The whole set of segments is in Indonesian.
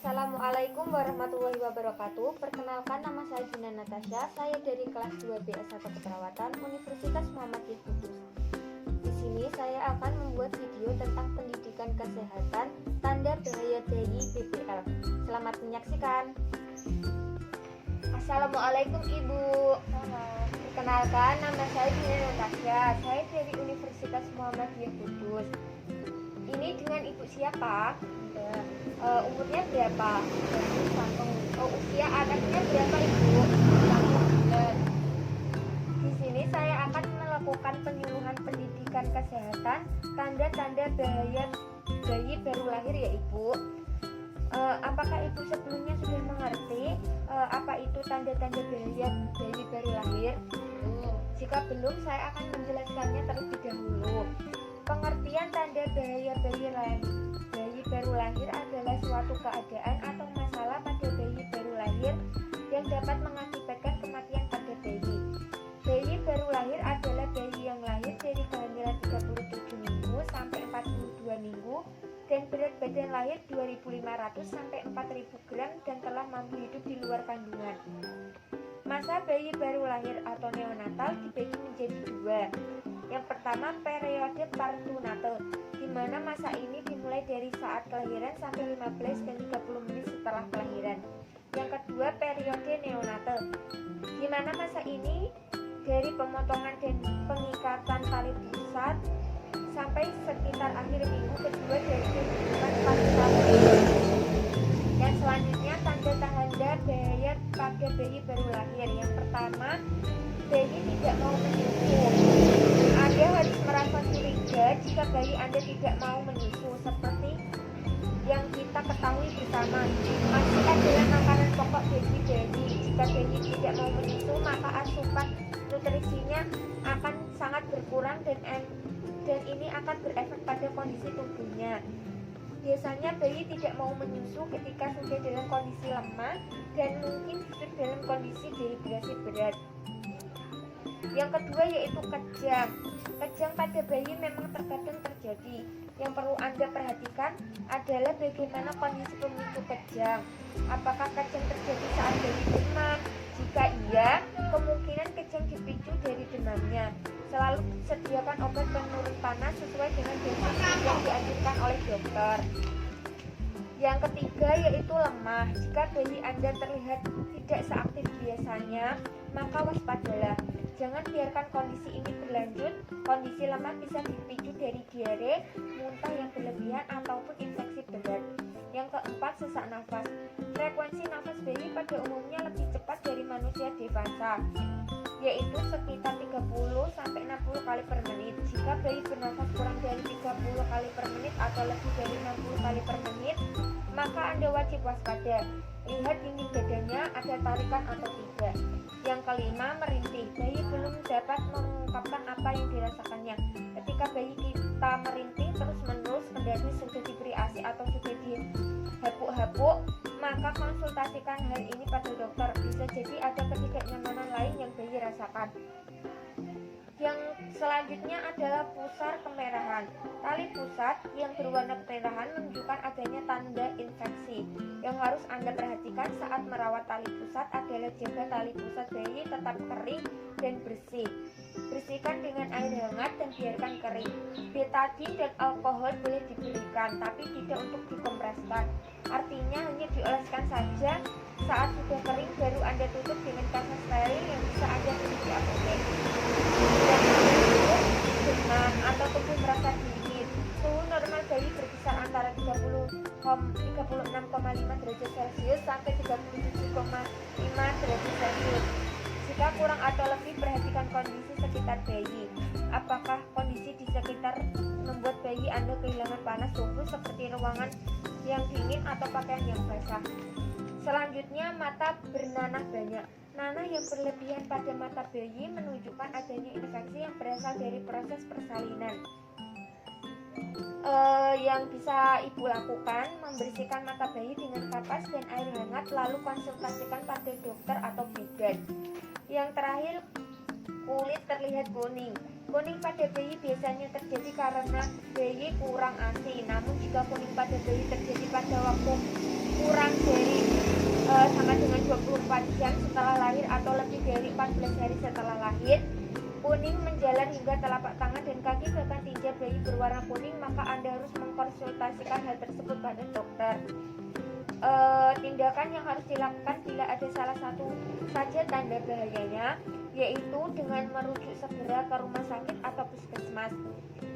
Assalamualaikum warahmatullahi wabarakatuh. Perkenalkan, nama saya Gina Natasha. Saya dari kelas 2 BS1 Keperawatan Universitas Muhammadiyah Kudus. Di sini saya akan membuat video tentang pendidikan kesehatan tanda bahaya bayi BBL. Selamat menyaksikan. Assalamualaikum Ibu. Perkenalkan, nama saya Gina Natasha. Saya dari Universitas Muhammadiyah Kudus. Ini dengan Ibu siapa? Umurnya berapa? Usia anaknya berapa Ibu? 1 bulan. Di sini saya akan melakukan penyuluhan pendidikan kesehatan tanda-tanda bahaya bayi baru lahir ya Ibu. Apakah Ibu sebelumnya sudah mengerti apa itu tanda-tanda bahaya bayi baru lahir? Jika belum, saya akan menjelaskannya terlebih dahulu. Pengertian tanda bahaya bayi baru lahir adalah suatu keadaan atau masalah pada bayi baru lahir yang dapat mengakibatkan kematian pada bayi. Bayi baru lahir adalah bayi yang lahir dari kehamilan 37 minggu sampai 42 minggu dan berat badan lahir 2.500 sampai 4.000 gram dan telah mampu hidup di luar kandungan. Masa bayi baru lahir atau neonatal dibagi menjadi dua. Yang pertama, periode partunatal, di mana masa ini dimulai dari saat kelahiran sampai 15 dan 30 menit setelah kelahiran. Yang kedua, periode neonatal, di mana masa ini dari pemotongan dan pengikatan tali pusat sampai sekitar akhir minggu kedua dari kehidupan partunatal. Dan selanjutnya, tanda-tanda bahaya pada bayi baru lahir. Yang pertama, bayi tidak mau menyusu. Anda harus merasa curiga jika bayi Anda tidak mau menyusu, seperti yang kita ketahui bersama. ASI adalah makanan pokok bagi bayi. Jika bayi tidak mau menyusu, maka asupan nutrisinya akan sangat berkurang dan ini akan berefek pada kondisi tubuhnya. Biasanya bayi tidak mau menyusu ketika sudah dalam kondisi lemah dan mungkin sudah dalam kondisi dehidrasi berat. Yang kedua yaitu kejang. Kejang pada bayi memang terkadang terjadi. Yang perlu Anda perhatikan adalah bagaimana kondisi pemicu kejang. Apakah kejang terjadi saat bayi demam? Jika iya, kemungkinan kejang dipicu dari demamnya. Selalu sediakan obat penurun panas sesuai dengan dosis yang dianjurkan oleh dokter. Yang ketiga yaitu lemah. Jika bayi Anda terlihat tidak seaktif biasanya, maka waspadalah. Jangan biarkan kondisi ini berlanjut. Kondisi lemah bisa dipicu dari diare, muntah yang berlebihan, ataupun infeksi berat. Yang keempat, sesak nafas. Frekuensi nafas bayi pada umumnya lebih cepat dari manusia dewasa, yaitu sekitar 30-60 kali per menit. Jika bayi bernafas kurang dari 30 kali per menit atau lebih dari 60 kali per menit, maka Anda wajib waspada. Lihat dinding badannya ada tarikan atau tidak. Yang kelima, merintih. Bayi belum dapat mengungkapkan apa yang dirasakannya. Ketika bayi kita merintih terus-menerus, kendati sudah diberi ASI atau sudah dihapuk-hapuk, maka konsultasikan hal ini pada dokter. Bisa jadi ada ketidaknyamanan lain yang bayi rasakan. Yang selanjutnya adalah pusar kemerahan. Tali pusat yang berwarna kemerahan menunjukkan adanya tanda infeksi. Yang harus Anda perhatikan saat merawat tali pusat adalah jaga tali pusat bayi tetap kering dan bersih. Bersihkan dengan air hangat dan biarkan kering. Betadin dan alkohol boleh diberikan, tapi tidak untuk dikompreskan. Artinya hanya dioleskan saja. Saat sudah kering baru Anda tutup dengan kaca steril yang bisa Anda beli di apotek. Demam atau tubuh merasa dingin. Suhu normal bayi berkisar antara 36,5 derajat Celcius sampai 37,5 derajat Celcius. Jika kurang atau lebih, perhatikan kondisi sekitar bayi. Apakah kondisi di sekitar membuat bayi Anda kehilangan panas tubuh seperti ruangan yang dingin atau pakaian yang basah? Selanjutnya, mata bernanah banyak. Nanah yang berlebihan pada mata bayi menunjukkan adanya infeksi yang berasal dari proses persalinan. Yang bisa Ibu lakukan, membersihkan mata bayi dengan kapas dan air hangat, lalu konsultasikan pada dokter atau bidan. Yang terakhir, kulit terlihat kuning. Kuning pada bayi biasanya terjadi karena bayi kurang ASI. Namun jika kuning pada bayi terjadi pada waktu kurang dari sama dengan 24 jam setelah lahir atau lebih dari 14 hari setelah lahir, kuning menjalar hingga telapak tangan dan kaki bahkan tinja bayi berwarna kuning, maka Anda harus mengkonsultasikan hal tersebut pada dokter. Tindakan yang harus dilakukan bila ada salah satu saja tanda bahayanya, yaitu dengan merujuk segera ke rumah sakit atau puskesmas.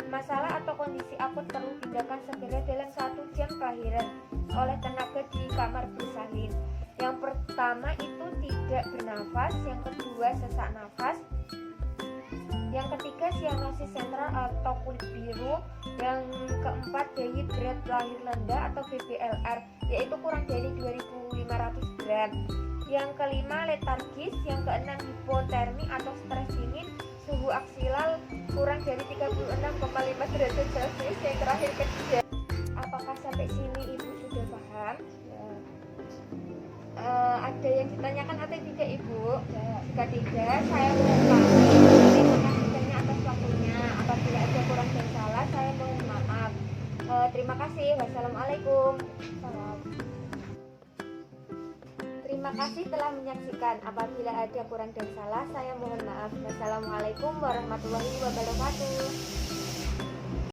Masalah atau kondisi akut perlu tindakan segera dalam 1 jam kelahiran oleh tenaga di kamar bersalin. Yang pertama itu tidak bernafas, yang kedua sesak nafas, yang ketiga sianosis sentral atau kulit biru, yang keempat bayi berat lahir rendah atau BBLR yaitu kurang dari 2.500 gram, yang kelima letargis, yang keenam hipotermi atau stres dingin, suhu aksilal kurang dari 36,5 derajat Celcius, yang terakhir ketiga. Apakah sampai sini Ibu sudah paham? Ada yang ditanyakan atau tidak Ibu? Jika tidak, saya mohon maaf. Terima kasih banyak atas waktunya. Apabila ada kurang dan salah, saya mohon maaf. Terima kasih. Wassalamualaikum. Terima kasih telah menyaksikan. Apabila ada kurang dan salah, saya mohon maaf. Wassalamualaikum warahmatullahi wabarakatuh.